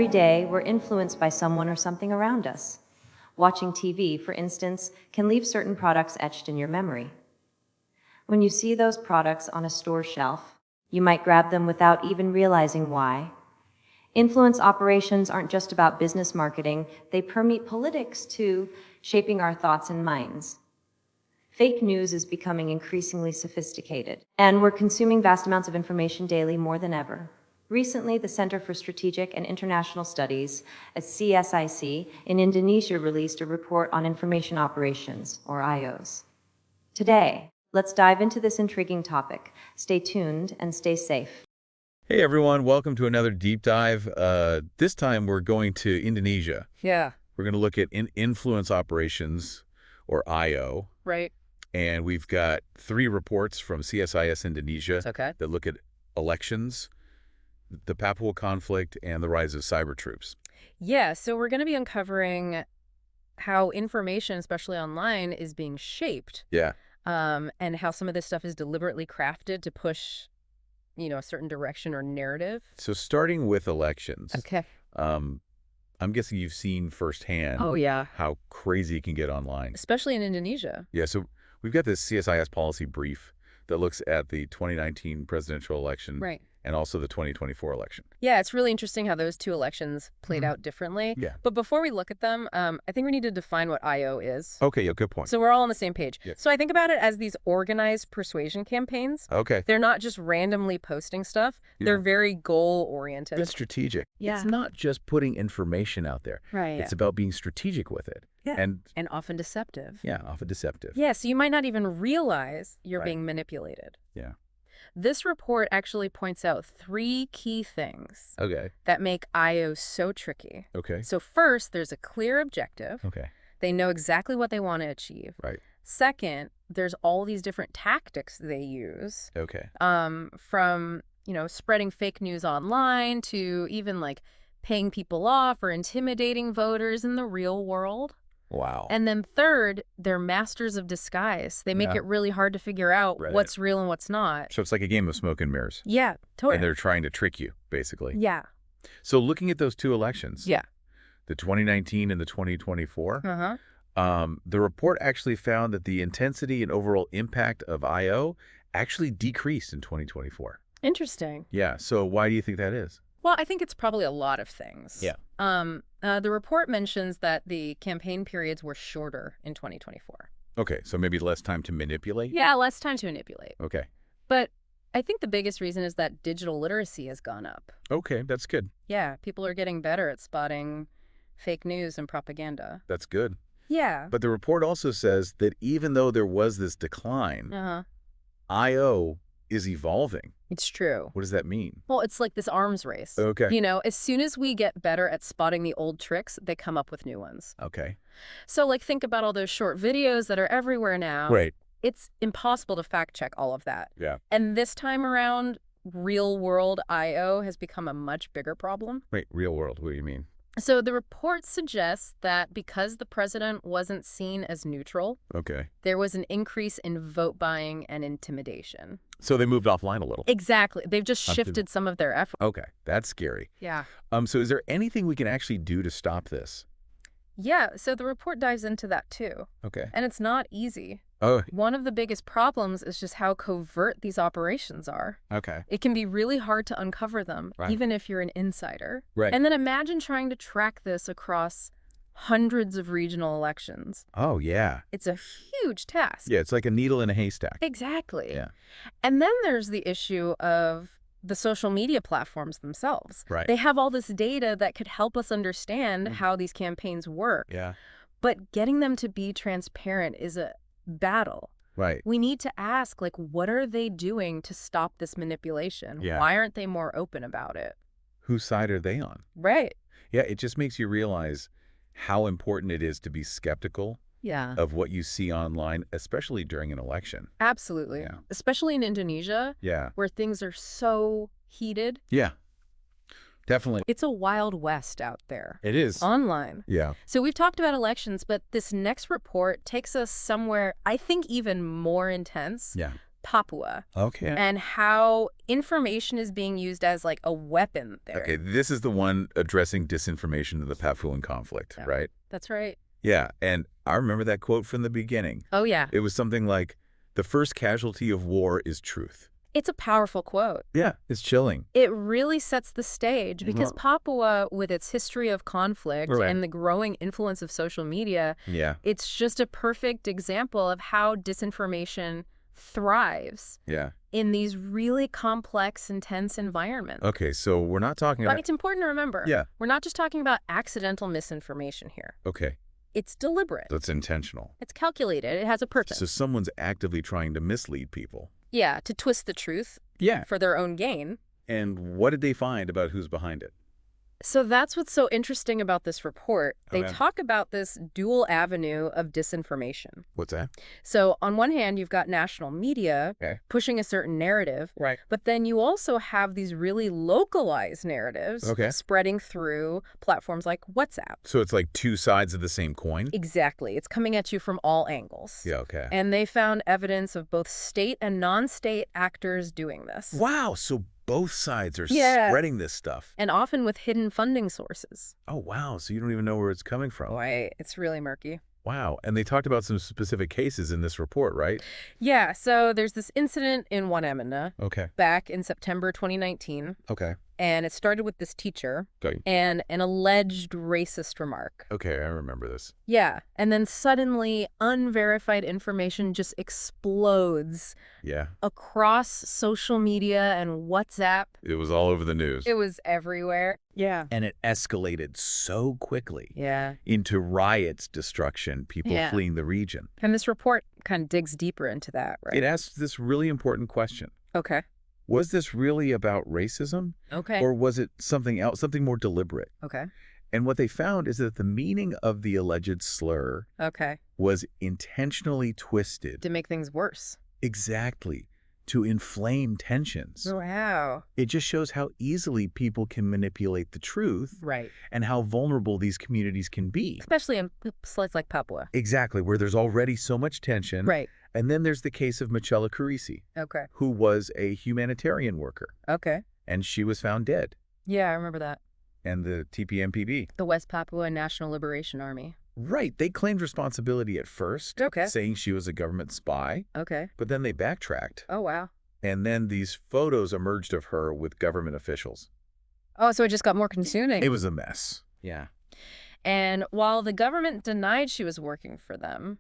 Every day, we're influenced by someone or something around us. Watching TV, for instance, can leave certain products etched in your memory. When you see those products on a store shelf, you might grab them without even realizing why. Influence operations aren't just about business marketing, they permeate politics too, shaping our thoughts and minds. Fake news is becoming increasingly sophisticated, and we're consuming vast amounts of information daily more than ever. Recently, the Center for Strategic and International Studies, a CSIC, in Indonesia released a report on information operations, or IOs. Today, let's dive into this intriguing topic. Stay tuned and stay safe. Hey everyone, welcome to another deep dive. This time we're going to Indonesia. Yeah. We're going to look at influence operations, or IO. Right. And we've got 3 reports from CSIS Indonesia Okay. that look at elections, the Papua conflict, and the rise of Cybertroops. Yeah, so we're going to be uncovering how information, especially online, is being shaped. Yeah. And how some of this stuff is deliberately crafted to push, a certain direction or narrative. So starting with elections. Okay. I'm guessing you've seen firsthand Oh, yeah. how crazy it can get online. Especially in Indonesia. Yeah, so we've got this CSIS policy brief that looks at the 2019 presidential election Right. and also the 2024 election. Yeah, it's really interesting how those two elections played out differently. Yeah. But before we look at them, I think we need to define what IO is. Okay, yeah, good point. So we're all on the same page. Yeah. So I think about it as these organized persuasion campaigns. Okay. They're not just randomly posting stuff. Yeah. They're very goal-oriented. That's strategic. Yeah. It's not just putting information out there. Right. It's about being strategic with it. Yeah. And often deceptive. yeah, often deceptive. Yeah, so you might not even realize you're Right. being manipulated. Yeah. This report actually points out 3 key things Okay. that make IO so tricky. Okay. So first, there's a clear objective. Okay. They know exactly what they want to achieve. Right. Second, there's all these different tactics they use, Okay. from, spreading fake news online to even like paying people off or intimidating voters in the real world. Wow. And then third, they're masters of disguise. They make Yeah. it really hard to figure out Right. what's real and what's not. So it's like a game of smoke and mirrors. Yeah, totally. And they're trying to trick you, basically. Yeah. So looking at those 2 elections, Yeah. the 2019 and the 2024, Uh-huh. the report actually found that the intensity and overall impact of IO actually decreased in 2024. Interesting. Yeah. So why do you think that is? Well, I think it's probably a lot of things. Yeah. The report mentions that the campaign periods were shorter in 2024. Okay. So maybe less time to manipulate? Yeah, less time to manipulate. Okay. But I think the biggest reason is that digital literacy has gone up. Okay. That's good. Yeah, people are getting better at spotting fake news and propaganda. That's good. Yeah. But the report also says that even though there was this decline, Uh-huh. IO is evolving. It's true. What does that mean? Well, it's like this arms race. Okay. As soon as we get better at spotting the old tricks, they come up with new ones. Okay. So, like, think about all those short videos that are everywhere now. Right. It's impossible to fact check all of that. Yeah. And this time around, real world IO has become a much bigger problem. Wait, real world. What do you mean? So the report suggests that because the president wasn't seen as neutral, Okay. there was an increase in vote buying and intimidation. So they moved offline a little. Exactly. They've just Up to- shifted some of their effort. Okay. That's scary. Yeah. So is there anything we can actually do to stop this? Yeah, so the report dives into that too. Okay. And it's not easy. Oh, One of the biggest problems is just how covert these operations are. okay. It can be really hard to uncover them, Right. even if you're an insider. Right. And then imagine trying to track this across hundreds of regional elections. Oh, yeah. It's a huge task. Yeah, it's like a needle in a haystack. Exactly. Yeah. And then there's the issue of the social media platforms themselves. Right. They have all this data that could help us understand how these campaigns work. Yeah. But getting them to be transparent is a battle. Right. We need to ask, like, what are they doing to stop this manipulation? Yeah. Why aren't they more open about it? Whose side are they on? Right. Yeah, it just makes you realize how important it is to be skeptical Yeah. of what you see online, especially during an election. Absolutely. Yeah. Especially in Indonesia, Yeah. where things are so heated. Yeah. Definitely. It's a wild west out there. It is. Online. Yeah. So we've talked about elections, but this next report takes us somewhere, I think, even more intense. Yeah. Papua Okay. and how information is being used as like a weapon there. Okay, this is the one addressing disinformation of the Papuan conflict, Yeah. right? That's right. Yeah, and I remember that quote from the beginning. Oh, yeah. It was something like, "The first casualty of war is truth." It's a powerful quote. Yeah, it's chilling. It really sets the stage because Well- Papua, with its history of conflict Right. and the growing influence of social media, Yeah, it's just a perfect example of how disinformation thrives yeah. in these really complex, intense environments. Okay, so we're not talking But about... it's important to remember, Yeah. we're not just talking about accidental misinformation here. Okay, It's deliberate. that's intentional. It's calculated. It has a purpose. So someone's actively trying to mislead people. Yeah, to twist the truth Yeah. for their own gain. And what did they find about who's behind it? So that's what's so interesting about this report. They Okay. talk about this dual avenue of disinformation. What's that? So on one hand, you've got national media Okay. pushing a certain narrative, Right. but then you also have these really localized narratives Okay. spreading through platforms like WhatsApp. So it's like two sides of the same coin? Exactly. It's coming at you from all angles. Yeah, okay. And they found evidence of both state and non-state actors doing this. Wow, so both sides are Yeah. spreading this stuff. And often with hidden funding sources. Oh, wow, so you don't even know where it's coming from. Boy, it's really murky. Wow, and they talked about some specific cases in this report, right? Yeah, so there's this incident in Wanamina Okay, back in September 2019, okay. and it started with this teacher Okay. and an alleged racist remark. Okay, I remember this. Yeah, and then suddenly unverified information just explodes Yeah, across social media and WhatsApp. it was all over the news. It was everywhere. Yeah. And it escalated so quickly Yeah. into riots, destruction, people Yeah. fleeing the region. And this report kind of digs deeper into that, right? It asks this really important question. Okay. Was this really about racism? Okay. Or was it something else, something more deliberate? Okay. And what they found is that the meaning of the alleged slur Okay. was intentionally twisted. To make things worse. Exactly. To inflame tensions. Wow. It just shows how easily people can manipulate the truth Right. and how vulnerable these communities can be. Especially in places like Papua. Exactly, where there's already so much tension. Right. And then there's the case of Michela Carisi, Okay. who was a humanitarian worker, Okay. and she was found dead. Yeah, I remember that. And the TPMPB. The West Papua National Liberation Army. Right, they claimed responsibility at first, Okay. saying she was a government spy, Okay. but then they backtracked. Oh, wow. And then these photos emerged of her with government officials. Oh, so it just got more consuming. It was a mess. Yeah. And while the government denied she was working for them,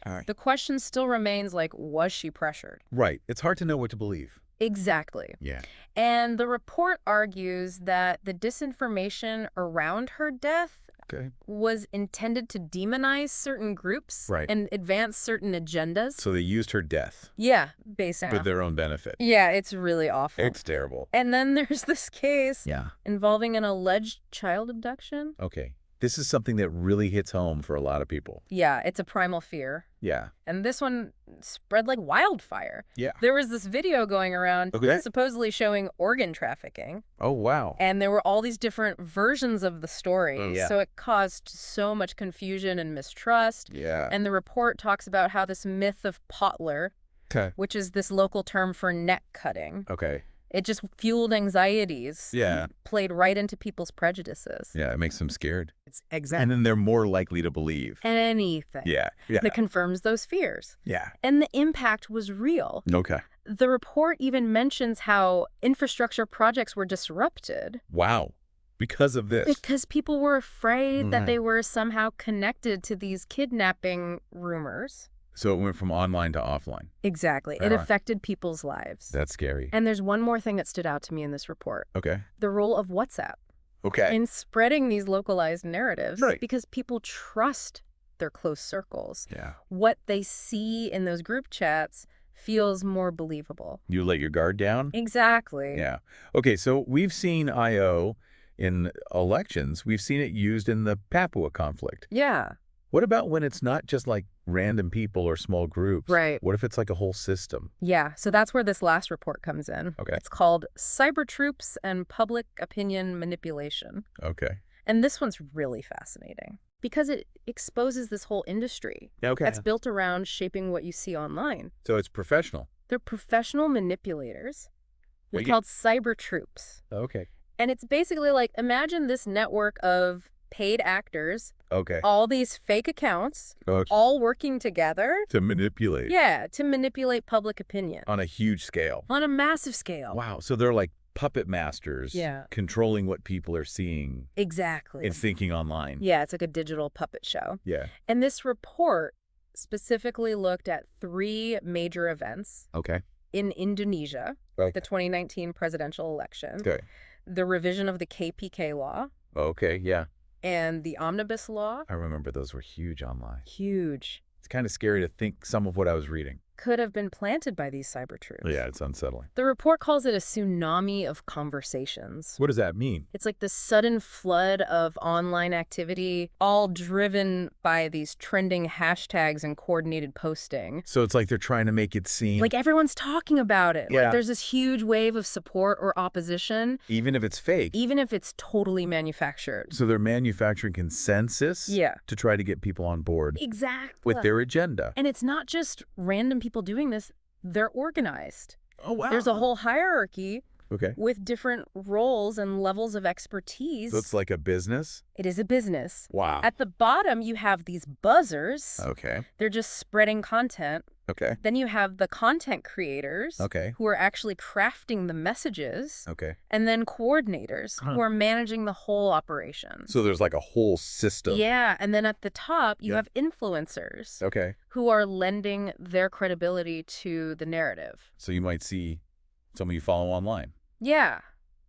All right. the question still remains, like, was she pressured? Right. It's hard to know what to believe. Exactly. Yeah. And the report argues that the disinformation around her death Okay. was intended to demonize certain groups Right. and advance certain agendas. So they used her death Yeah, basically. for their own benefit. Yeah, it's really awful. It's terrible. And then there's this case Yeah. involving an alleged child abduction. Okay. This is something that really hits home for a lot of people. Yeah, it's a primal fear. Yeah. And this one spread like wildfire. Yeah. There was this video going around Okay. supposedly showing organ trafficking. Oh, wow. And there were all these different versions of the story. Oh, yeah. So it caused so much confusion and mistrust. Yeah. And the report talks about how this myth of potler, Okay. which is this local term for neck cutting, Okay. it just fueled anxieties. Yeah. Played right into people's prejudices. Yeah, it makes them scared. It's exactly And then they're more likely to believe. anything Yeah. Yeah. that confirms those fears. Yeah. And the impact was real. Okay. The report even mentions how infrastructure projects were disrupted Wow. Because of this. because people were afraid that Mhm. they were somehow connected to these kidnapping rumors. So it went from online to offline. Exactly. Right It on. affected people's lives. That's scary. And there's one more thing that stood out to me in this report. Okay. The role of WhatsApp Okay. in spreading these localized narratives. Right. Because people trust their close circles. Yeah. What they see in those group chats feels more believable. You let your guard down? Exactly. Yeah. Okay, so we've seen IO in elections. We've seen it used in the Papua conflict. Yeah. What about when it's not just like random people or small groups? Right. What if it's like a whole system? Yeah. So that's where this last report comes in. Okay. It's called Cybertroops and Public Opinion Manipulation. Okay. And this one's really fascinating because it exposes this whole industry Okay. that's built around shaping what you see online. So it's professional. They're professional manipulators. They're Wait. called Cybertroops. Okay. And it's basically like, imagine this network of paid actors, Okay. all these fake accounts, Okay. all working together. To manipulate. Yeah, to manipulate public opinion. On a huge scale. On a massive scale. Wow. So they're like puppet masters. Yeah. Controlling what people are seeing Exactly. and thinking online. Yeah, it's like a digital puppet show. Yeah. And this report specifically looked at 3 major events Okay. in Indonesia, Okay. the 2019 presidential election, Okay. the revision of the KPK law, Okay. Yeah. and the omnibus law. I remember those were huge online. Huge. It's kind of scary to think some of what I was reading. Could have been planted by these Cybertroops. Yeah, it's unsettling. The report calls it a tsunami of conversations. What does that mean? It's like this sudden flood of online activity, all driven by these trending hashtags and coordinated posting. So it's like they're trying to make it seem... Like everyone's talking about it. Yeah. Like there's this huge wave of support or opposition. Even if it's fake. Even if it's totally manufactured. So they're manufacturing consensus to try to get people on board Exactly. with their agenda. And it's not just random people doing this. They're organized. Oh, wow. There's a whole hierarchy Okay. with different roles and levels of expertise. So it's like a business? It is a business. Wow. At the bottom, you have these buzzers. Okay. They're just spreading content. Okay. Then you have the content creators Okay. who are actually crafting the messages. Okay. And then coordinators who are managing the whole operation. So there's like a whole system. Yeah. And then at the top, you Yeah. have influencers Okay. who are lending their credibility to the narrative. So you might see someone you follow online. Yeah.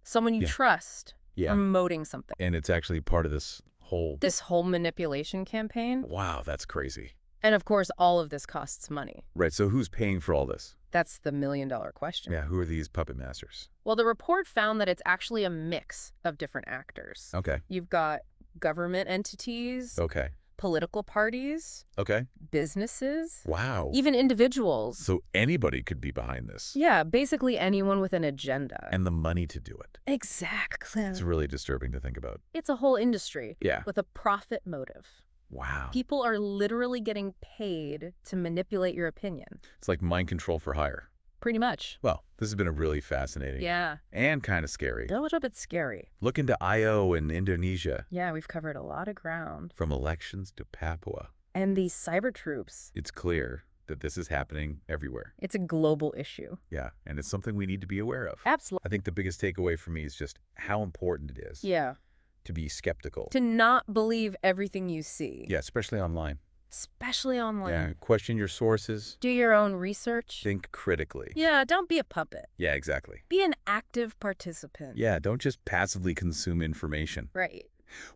Someone you Yeah. trust Yeah. promoting something. And it's actually part of this whole... This whole manipulation campaign. Wow, that's crazy. And of course, all of this costs money. Right, so who's paying for all this? That's the million-dollar question. Yeah, who are these puppet masters? Well, the report found that it's actually a mix of different actors. Okay. You've got government entities, Okay. political parties, Okay. businesses, Wow. even individuals. So anybody could be behind this. Yeah, basically anyone with an agenda. And the money to do it. Exactly. It's really disturbing to think about. It's a whole industry Yeah. with a profit motive. Wow. People are literally getting paid to manipulate your opinion. It's like mind control for hire. Pretty much. Well, this has been a really fascinating Yeah. and kind of scary A little bit scary. look into IO in Indonesia, Yeah, we've covered a lot of ground. from elections to Papua. And these Cybertroops, It's clear that this is happening everywhere. it's a global issue. Yeah, and it's something we need to be aware of. Absolutely. I think the biggest takeaway for me is just how important it is Yeah. to be skeptical. To not believe everything you see. Yeah, especially online. Especially online. Yeah, question your sources. Do your own research. Think critically. Yeah, don't be a puppet. Yeah, exactly. Be an active participant. Yeah, don't just passively consume information. Right.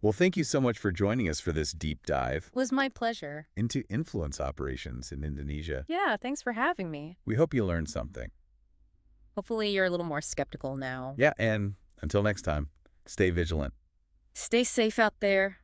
Well, thank you so much for joining us for this deep dive Was my pleasure. into influence operations in Indonesia. Yeah, thanks for having me. We hope you learned something. Hopefully you're a little more skeptical now. Yeah, and until next time, stay vigilant. Stay safe out there.